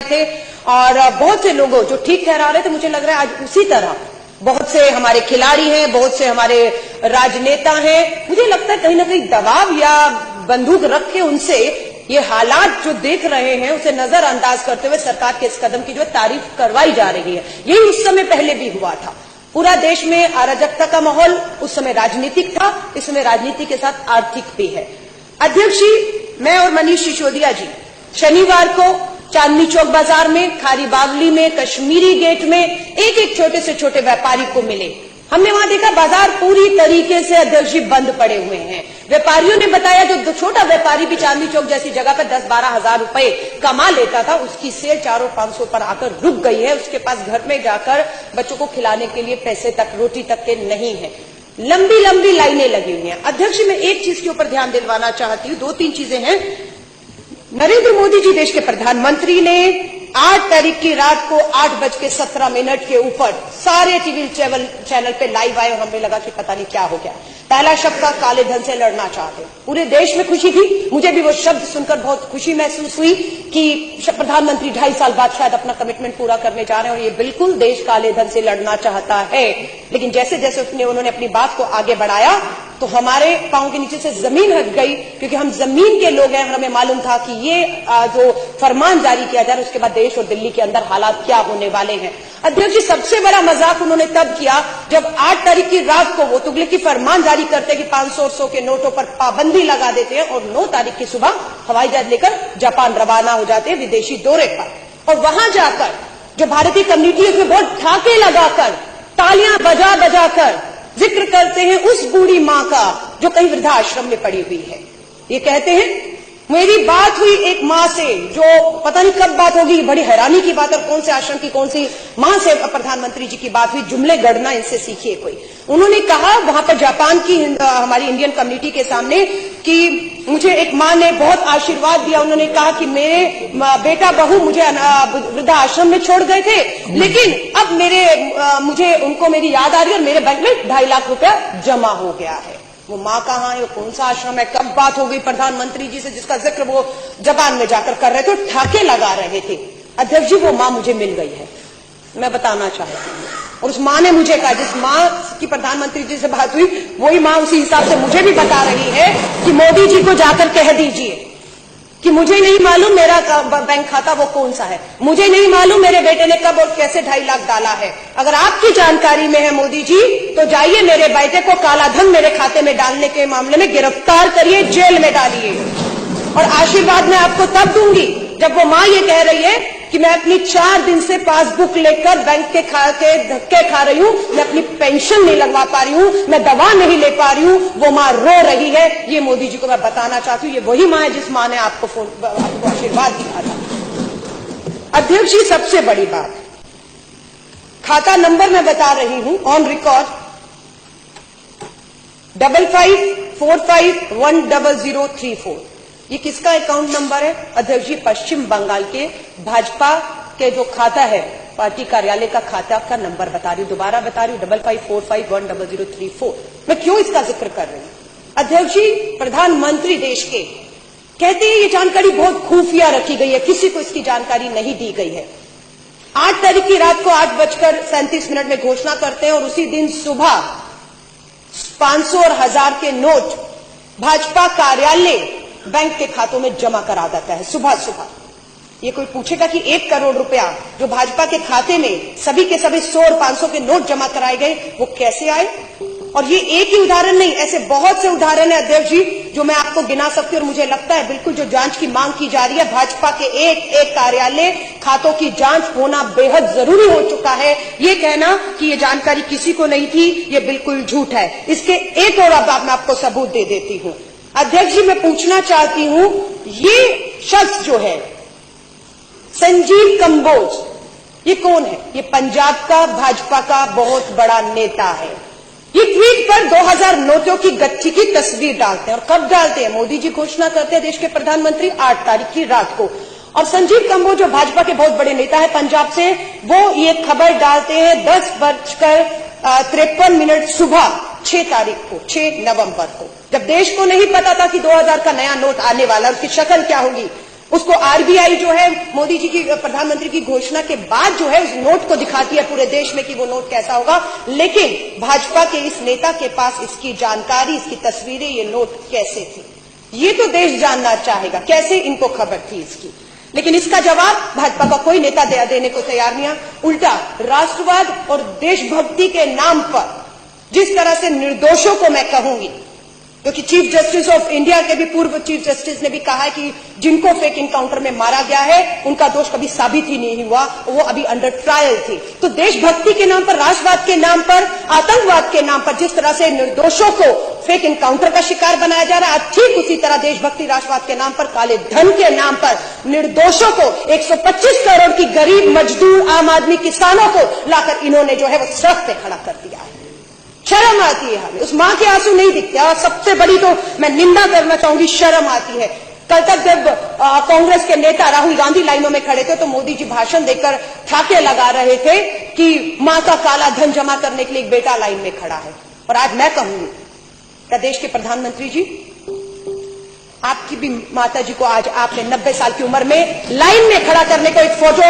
थे और बहुत से लोगों जो ठीक ठहरा रहे थे, मुझे लग रहा है आज उसी तरह बहुत से हमारे खिलाड़ी हैं, बहुत से हमारे राजनेता हैं, मुझे लगता है कहीं ना कहीं दबाव या बंदूक रख के उनसे ये हालात जो देख रहे हैं उसे नजरअंदाज करते हुए सरकार के इस कदम की जो तारीफ करवाई जा रही है। यही उस समय पहले भी हुआ था। पूरा देश में अराजकता का माहौल उस समय राजनीतिक था, इस समय राजनीति के साथ आर्थिक भी है। अध्यक्ष जी, मैं और मनीष सिसोदिया जी शनिवार को चांदनी चौक बाजार में, खारी बावली में, कश्मीरी गेट में एक एक छोटे से छोटे व्यापारी को मिले। हमने वहां देखा बाजार पूरी तरीके से अध्यक्ष जी बंद पड़े हुए हैं। व्यापारियों ने बताया जो छोटा व्यापारी भी चांदनी चौक जैसी जगह पर 10-12 हजार रुपए कमा लेता था, उसकी सेल 400-500 पर आकर रुक गई है। उसके पास घर में जाकर बच्चों को खिलाने के लिए पैसे तक, रोटी तक के नहीं है। लंबी लंबी लाइनें लगी हुई हैं। अध्यक्ष जी, मैं एक चीज के ऊपर ध्यान दिलवाना चाहती हूँ, 2-3 चीजें हैं। नरेंद्र मोदी जी देश के प्रधानमंत्री ने 8 तारीख की रात को 8:17 के ऊपर सारे टीवी चैनल पे लाइव आए और हमें लगा कि पता नहीं क्या हो गया। पहला शब्द था काले धन से लड़ना चाहते। पूरे देश में खुशी थी, मुझे भी वो शब्द सुनकर बहुत खुशी महसूस हुई कि प्रधानमंत्री 2.5 साल बाद शायद अपना कमिटमेंट पूरा करने जा रहे हैं और ये बिल्कुल देश काले धन से लड़ना चाहता है। लेकिन जैसे जैसे उन्होंने अपनी बात को आगे बढ़ाया तो हमारे पांव के नीचे से जमीन हट गई, क्योंकि हम जमीन के लोग हैं। हमें मालूम था कि ये जो फरमान जारी किया जा रहा है उसके बाद देश और दिल्ली के अंदर हालात क्या होने वाले हैं। अध्यक्ष जी, सबसे बड़ा मजाक उन्होंने तब किया जब 8 तारीख की रात को वो तुगलकी फरमान जारी करते कि 500 और 100 के नोटों पर पाबंदी लगा देते हैं और 9 तारीख की सुबह हवाई जहाज लेकर जापान रवाना हो जाते हैं विदेशी दौरे पर। और वहां जाकर जो भारतीय कम्युनिटी है उसमें बहुत ठाके लगाकर, तालियां बजा बजा कर जिक्र करते हैं उस बूढ़ी मां का जो कहीं वृद्धाश्रम में पड़ी हुई है। ये कहते हैं मेरी बात हुई एक मां से, जो पता नहीं कब बात होगी, बड़ी हैरानी की बात, और कौन से आश्रम की कौन सी मां से प्रधानमंत्री जी की बात हुई। जुमले गढ़ना इनसे सीखिए कोई। उन्होंने कहा वहां पर जापान की हमारी इंडियन कम्युनिटी के सामने कि मुझे एक मां ने बहुत आशीर्वाद दिया। उन्होंने कहा कि मेरे बेटा बहू मुझे वृद्धाश्रम में छोड़ गए थे, लेकिन अब मुझे उनको मेरी याद आ रही है और मेरे बैंक में 2.5 लाख रुपया जमा हो गया है। वो मां कहाँ है, वो कौन सा आश्रम है, कब बात हो गई प्रधानमंत्री जी से जिसका जिक्र वो जापान में जाकर कर रहे थे, ठाके लगा रहे थे। अध्यक्ष जी, वो मां मुझे मिल गई है, मैं बताना चाहती हूँ। और उस मां ने मुझे कहा, जिस मां की प्रधानमंत्री जी से बात हुई वही मां उसी हिसाब से मुझे भी बता रही है कि मोदी जी को जाकर कह दीजिए कि मुझे नहीं मालूम मेरा बैंक खाता वो कौन सा है, मुझे नहीं मालूम मेरे बेटे ने कब और कैसे 2.5 लाख डाला है। अगर आपकी जानकारी में है मोदी जी तो जाइए मेरे बेटे को काला धन मेरे खाते में डालने के मामले में गिरफ्तार करिए, जेल में डालिए। और आशीर्वाद मैं आपको तब दूंगी जब वो मां ये कह रही है कि मैं अपनी 4 दिन से पासबुक लेकर बैंक के धक्के खा रही हूं, मैं अपनी पेंशन नहीं लगवा पा रही हूं, मैं दवा नहीं ले पा रही हूं, वो मां रो रही है। ये मोदी जी को मैं बताना चाहती हूं, ये वही मां है जिस मां ने आपको आशीर्वाद दिया था। अध्यक्ष जी, सबसे बड़ी बात, खाता नंबर मैं बता रही हूं ऑन रिकॉर्ड 5545100034। ये किसका अकाउंट नंबर है अध्यक्ष जी? पश्चिम बंगाल के भाजपा के जो खाता है, पार्टी कार्यालय का खाता का नंबर बता रही हूं, दोबारा बता रही हूं 5545100034। मैं क्यों इसका जिक्र कर रही हूं अध्यक्ष जी? प्रधानमंत्री देश के कहते हैं ये जानकारी बहुत खुफिया रखी गई है, किसी को इसकी जानकारी नहीं दी गई है। 8 तारीख की रात को 8:37 में घोषणा करते हैं और उसी दिन सुबह 500 और 1000 के नोट भाजपा कार्यालय बैंक के खातों में जमा करा देता है सुबह सुबह। ये कोई पूछेगा कि 1 करोड़ रुपया जो भाजपा के खाते में सभी के सभी 100 और 500 के नोट जमा कराए गए वो कैसे आए? और ये एक ही उदाहरण नहीं, ऐसे बहुत से उदाहरण है अध्यक्ष जी जो मैं आपको गिना सकती हूं। और मुझे लगता है बिल्कुल जो जांच की मांग की जा रही है, भाजपा के एक कार्यालय खातों की जांच होना बेहद जरूरी हो चुका है। ये कहना कि ये जानकारी किसी को नहीं थी, ये बिल्कुल झूठ है। इसके एक और अब मैं आपको सबूत दे देती हूं अध्यक्ष जी। मैं पूछना चाहती हूं, ये शख्स जो है संजीव कंबोज, ये कौन है? ये पंजाब का भाजपा का बहुत बड़ा नेता है। ये ट्वीट पर 2000 नोटों की गच्छी की तस्वीर डालते हैं। और कब डालते हैं? मोदी जी घोषणा करते हैं देश के प्रधानमंत्री 8 तारीख की रात को। और संजीव कंबोज जो भाजपा के बहुत बड़े नेता है पंजाब से, वो ये खबर डालते हैं 10:53 सुबह 6 तारीख को, 6 नवंबर को, जब देश को नहीं पता था कि 2000 का नया नोट आने वाला, उसकी शक्ल क्या होगी। उसको आरबीआई जो है मोदी जी की प्रधानमंत्री की घोषणा के बाद जो है उस नोट को दिखाती है पूरे देश में कि वो नोट कैसा होगा, लेकिन भाजपा के इस नेता के पास इसकी जानकारी, इसकी तस्वीरें, ये नोट कैसे थी, ये तो देश जानना चाहेगा, कैसे इनको खबर थी इसकी। लेकिन इसका जवाब भाजपा का कोई नेता देने को तैयार नहीं है। उल्टा राष्ट्रवाद और देशभक्ति के नाम पर जिस तरह से निर्दोषों को मैं कहूंगी, क्योंकि चीफ जस्टिस ऑफ इंडिया के भी पूर्व चीफ जस्टिस ने भी कहा है कि जिनको फेक इनकाउंटर में मारा गया है उनका दोष कभी साबित ही नहीं हुआ, वो अभी अंडर ट्रायल थी। तो देशभक्ति के नाम पर, राष्ट्रवाद के नाम पर, आतंकवाद के नाम पर जिस तरह से निर्दोषों को फेक इनकाउंटर का शिकार बनाया जा रहा है, ठीक उसी तरह देशभक्ति राष्ट्रवाद के नाम पर, काले धन के नाम पर निर्दोषों को, 125 करोड़ की गरीब मजदूर आम आदमी किसानों को लाकर इन्होंने जो है वो सड़क पे खड़ा कर दिया है। शर्म आती है हमें, उस मां के आंसू नहीं दिखते। और सबसे बड़ी तो मैं निंदा करना चाहूंगी, शर्म आती है। कल तक जब कांग्रेस के नेता राहुल गांधी लाइनों में खड़े थे तो मोदी जी भाषण देकर ठाके लगा रहे थे कि मां का काला धन जमा करने के लिए एक बेटा लाइन में खड़ा है। और आज मैं कहूंगी, क्या देश के प्रधानमंत्री जी, आपकी भी माता जी को आज आपने 90 साल की उम्र में लाइन में खड़ा करने को एक फोटो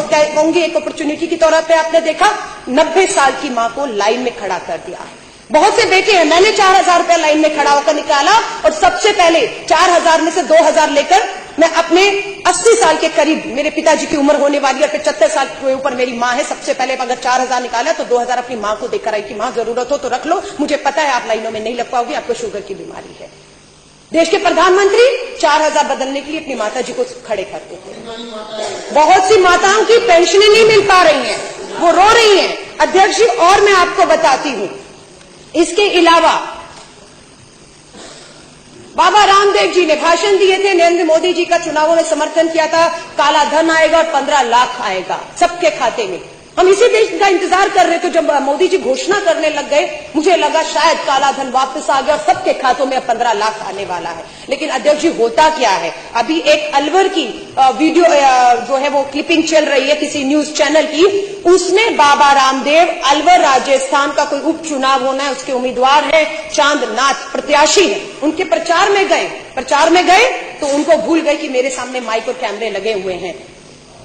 कहूंगी, एक अपॉर्चुनिटी की तौर पे आपने देखा, 90 साल की मां को लाइन में खड़ा कर दिया है। बहुत से बेटे हैं, मैंने 4000 रुपया लाइन में खड़ा होकर निकाला और सबसे पहले 4000 में से 2000 लेकर मैं अपने 80 साल के करीब, मेरे पिताजी की उम्र होने वाली है, 75 साल के ऊपर मेरी मां है, सबसे पहले अगर 4000 निकाला तो 2000 अपनी मां को देकर आई कि मां जरूरत हो तो रख लो, मुझे पता है आप लाइनों में नहीं लग पाओगे, आपको शुगर की बीमारी है। देश के प्रधानमंत्री 4000 बदलने के लिए अपनी माता जी को खड़े करते थे। बहुत सी माताओं की पेंशनें नहीं मिल पा रही हैं, वो रो रही हैं। अध्यक्ष जी, और मैं आपको बताती हूं, इसके अलावा बाबा रामदेव जी ने भाषण दिए थे, नरेंद्र मोदी जी का चुनावों में समर्थन किया था, काला धन आएगा और 15 लाख आएगा सबके खाते में। हम इसी देश का इंतजार कर रहे थे। जब मोदी जी घोषणा करने लग गए, मुझे लगा शायद काला धन वापस आ गया और सबके खातों में 15 लाख आने वाला है। लेकिन अध्यक्ष जी, होता क्या है, अभी एक अलवर की वीडियो जो है वो क्लिपिंग चल रही है किसी न्यूज चैनल की, उसमें बाबा रामदेव, अलवर राजस्थान का कोई उपचुनाव होना है, उसके उम्मीदवार है, चांदनाथ प्रत्याशी है, उनके प्रचार में गए तो उनको भूल गए कि मेरे सामने माइक और कैमरे लगे हुए हैं।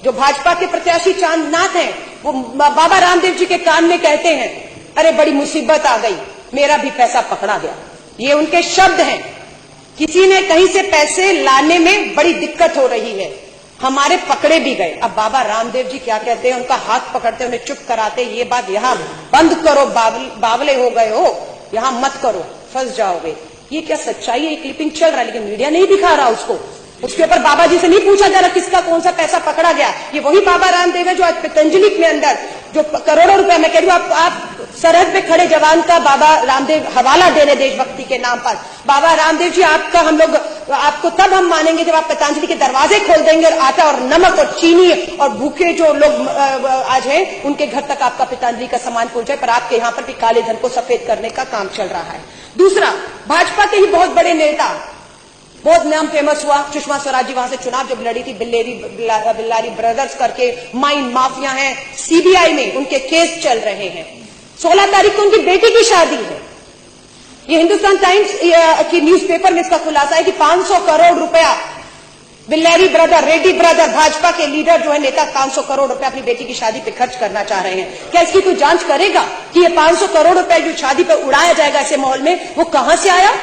जो भाजपा के प्रत्याशी चांदनाथ हैं, वो बाबा रामदेव जी के कान में कहते हैं, अरे बड़ी मुसीबत आ गई, मेरा भी पैसा पकड़ा गया। ये उनके शब्द हैं। किसी ने कहीं से पैसे लाने में बड़ी दिक्कत हो रही है, हमारे पकड़े भी गए। अब बाबा रामदेव जी क्या कहते हैं, उनका हाथ पकड़ते, उन्हें चुप कराते, ये बात यहां बंद करो, बावले हो गए हो, यहां मत करो, फंस जाओगे। ये क्या सच्चाई है? ये क्लिपिंग चल रहा है लेकिन मीडिया नहीं दिखा रहा उसको। उसके ऊपर बाबा जी से नहीं पूछा जा रहा किसका कौन सा पैसा पकड़ा गया। ये वही बाबा रामदेव है जो आज पतंजलि के अंदर जो करोड़ों रुपए, मैं कह रही हूं, आप सरहद पे खड़े जवान का बाबा रामदेव हवाला दे रहे देशभक्ति के नाम पर। बाबा रामदेव जी, आपका हम लोग आपको तब हम मानेंगे जब आप पतंजलि के दरवाजे खोल देंगे और आटा और नमक और चीनी और भूखे जो लोग आज हैं उनके घर तक आपका पतंजलि का सामान पहुंच जाए। पर आपके यहां पर भी काले धन को सफेद करने का काम चल रहा है। दूसरा, भाजपा के ही बहुत बड़े नेता, बहुत नाम फेमस हुआ, सुषमा स्वराज जी वहां से चुनाव जब लड़ी थी, बिल्लारी ब्रदर्स करके माइन माफिया हैं, सीबीआई में उनके केस चल रहे हैं। 16 तारीख को उनकी बेटी की शादी है। ये हिंदुस्तान टाइम्स की न्यूज़पेपर में इसका खुलासा है कि 500 करोड़ रुपया बिल्लारी ब्रदर, रेड्डी ब्रदर, भाजपा के लीडर जो है नेता, 500 करोड़ रुपया अपनी बेटी की शादी पे खर्च करना चाह रहे हैं। क्या इसकी कोई जांच करेगा कि ये 500 करोड़ रुपया जो शादी पे उड़ाया जाएगा ऐसे माहौल में, वो कहां से आया?